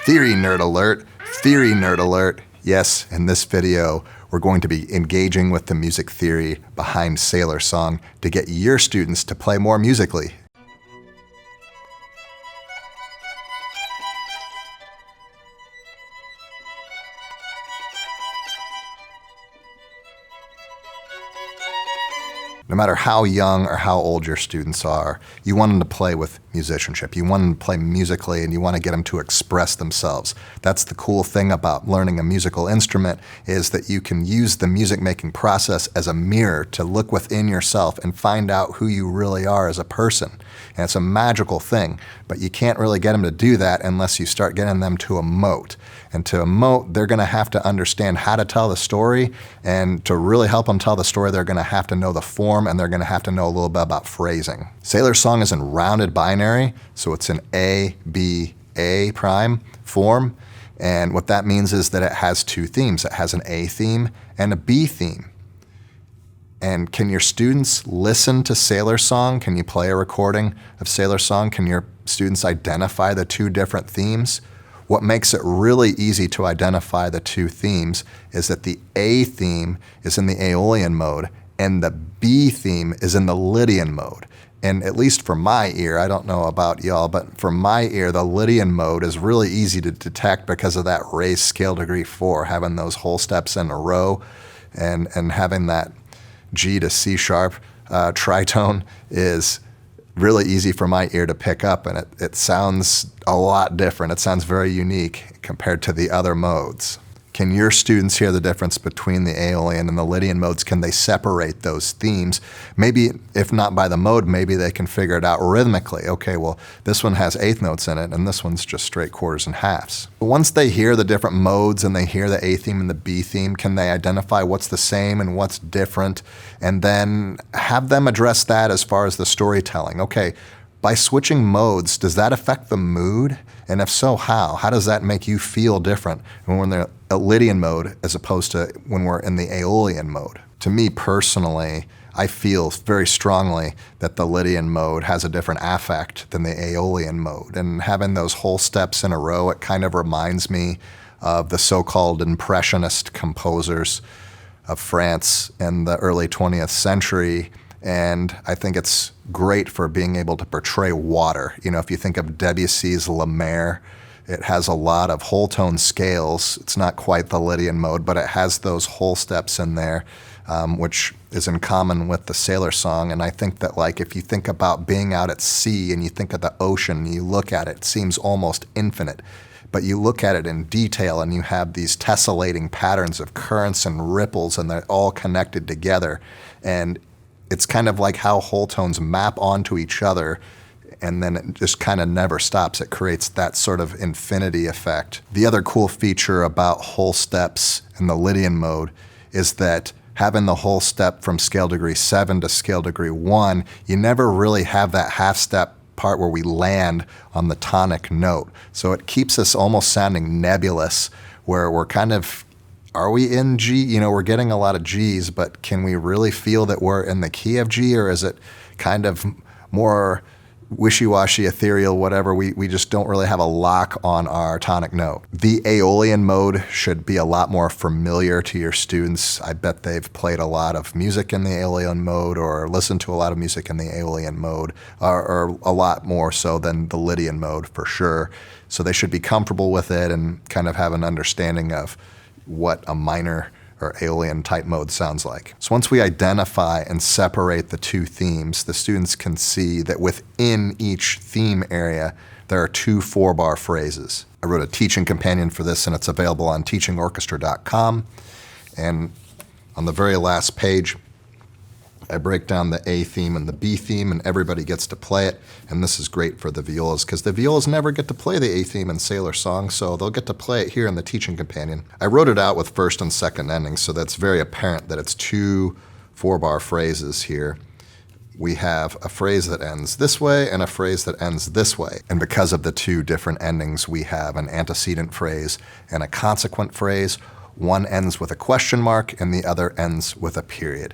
Theory nerd alert, theory nerd alert. Yes, in this video, we're going to be engaging with the music theory behind Sailor Song to get your students to play more musically. No matter how young or how old your students are, you want them to play with musicianship. You want them to play musically, and you want to get them to express themselves. That's the cool thing about learning a musical instrument, is that you can use the music-making process as a mirror to look within yourself and find out who you really are as a person. And it's a magical thing, but you can't really get them to do that unless you start getting them to emote. And to emote, they're going to have to understand how to tell the story, and to really help them tell the story, they're going to have to know the form, and they're going to have to know a little bit about phrasing. Sailor Song is in rounded binary, so it's an A, B, A prime form, and what that means is that it has two themes. It has an A theme and a B theme. And can your students listen to Sailor Song? Can you play a recording of Sailor Song? Can your students identify the two different themes? What makes it really easy to identify the two themes is that the A theme is in the Aeolian mode and the B theme is in the Lydian mode. And at least for my ear, I don't know about y'all, but for my ear, the Lydian mode is really easy to detect because of that raised scale degree 4, having those whole steps in a row and having that G to C sharp tritone is really easy for my ear to pick up, and it sounds a lot different. It sounds very unique compared to the other modes. Can your students hear the difference between the Aeolian and the Lydian modes? Can they separate those themes? Maybe, if not by the mode, maybe they can figure it out rhythmically. Okay, well, this one has eighth notes in it, and this one's just straight quarters and halves. But once they hear the different modes and they hear the A theme and the B theme, can they identify what's the same and what's different? And then have them address that as far as the storytelling. Okay, by switching modes, does that affect the mood? And if so, how? How does that make you feel different when we're in the Lydian mode as opposed to when we're in the Aeolian mode? To me personally, I feel very strongly that the Lydian mode has a different affect than the Aeolian mode. And having those whole steps in a row, it kind of reminds me of the so-called Impressionist composers of France in the early 20th century. And I think it's great for being able to portray water. You know, if you think of Debussy's La Mer, it has a lot of whole tone scales. It's not quite the Lydian mode, but it has those whole steps in there, which is in common with the Sailor Song. And I think that, like, if you think about being out at sea and you think of the ocean, you look at it, it seems almost infinite. But you look at it in detail and you have these tessellating patterns of currents and ripples, and they're all connected together. And it's kind of like how whole tones map onto each other, and then it just kind of never stops. It creates that sort of infinity effect. The other cool feature about whole steps in the Lydian mode is that having the whole step from scale degree 7 to scale degree 1, you never really have that half step part where we land on the tonic note. So it keeps us almost sounding nebulous, where we're kind of, are we in G? You know, we're getting a lot of Gs, but can we really feel that we're in the key of G, or is it kind of more wishy-washy, ethereal, whatever? We just don't really have a lock on our tonic note. The Aeolian mode should be a lot more familiar to your students. I bet they've played a lot of music in the Aeolian mode or listened to a lot of music in the Aeolian mode, or a lot more so than the Lydian mode for sure. So they should be comfortable with it and kind of have an understanding of what a minor or Aeolian type mode sounds like. So once we identify and separate the two themes, the students can see that within each theme area, there are two 4-bar phrases. I wrote a teaching companion for this, and it's available on teachingorchestra.com. And on the very last page, I break down the A theme and the B theme, and everybody gets to play it. And this is great for the violas, because the violas never get to play the A theme in Sailor Song, so they'll get to play it here in the teaching companion. I wrote it out with first and second endings, so that's very apparent that it's two 4-bar phrases here. We have a phrase that ends this way and a phrase that ends this way. And because of the two different endings, we have an antecedent phrase and a consequent phrase. One ends with a question mark and the other ends with a period.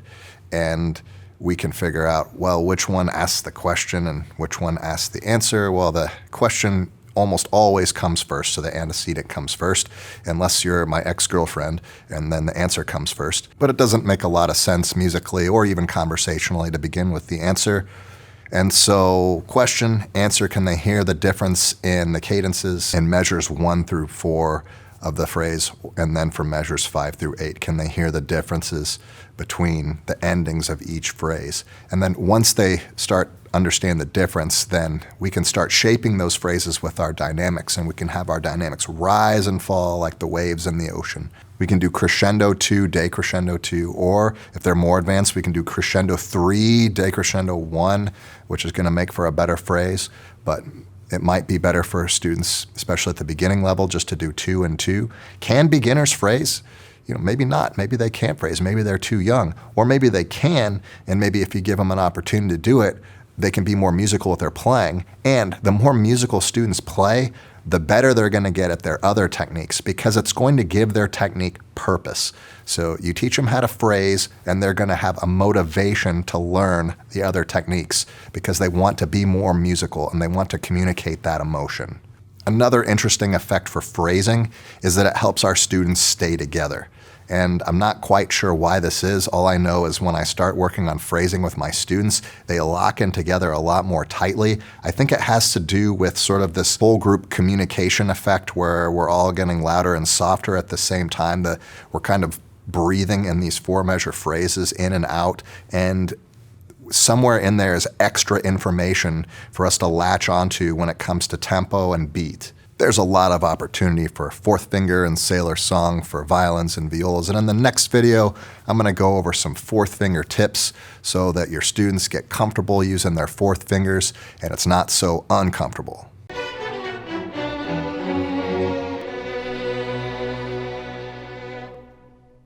And we can figure out, well, which one asks the question and which one asks the answer. Well, the question almost always comes first, so the antecedent comes first, unless you're my ex-girlfriend, and then the answer comes first. But it doesn't make a lot of sense musically or even conversationally to begin with the answer. And so question, answer, can they hear the difference in the cadences in measures 1 through 4 of the phrase, and then from measures 5 through 8, can they hear the differences between the endings of each phrase? And then once they start understand the difference, then we can start shaping those phrases with our dynamics, and we can have our dynamics rise and fall like the waves in the ocean. We can do crescendo 2, decrescendo 2, or if they're more advanced, we can do crescendo 3, decrescendo 1, which is going to make for a better phrase, but it might be better for students, especially at the beginning level, just to do 2 and 2. Can beginners phrase? Maybe not. Maybe they can't phrase. Maybe they're too young. Or maybe they can, and maybe if you give them an opportunity to do it, they can be more musical with their playing. And the more musical students play, the better they're going to get at their other techniques, because it's going to give their technique purpose. So you teach them how to phrase, and they're going to have a motivation to learn the other techniques because they want to be more musical and they want to communicate that emotion. Another interesting effect for phrasing is that it helps our students stay together. And I'm not quite sure why this is. All I know is when I start working on phrasing with my students, they lock in together a lot more tightly. I think it has to do with sort of this whole group communication effect where we're all getting louder and softer at the same time, that we're kind of breathing in these 4-measure phrases in and out. And somewhere in there is extra information for us to latch onto when it comes to tempo and beat. There's a lot of opportunity for fourth finger and sailor song for violins and violas. And in the next video, I'm going to go over some fourth finger tips so that your students get comfortable using their fourth fingers and it's not so uncomfortable.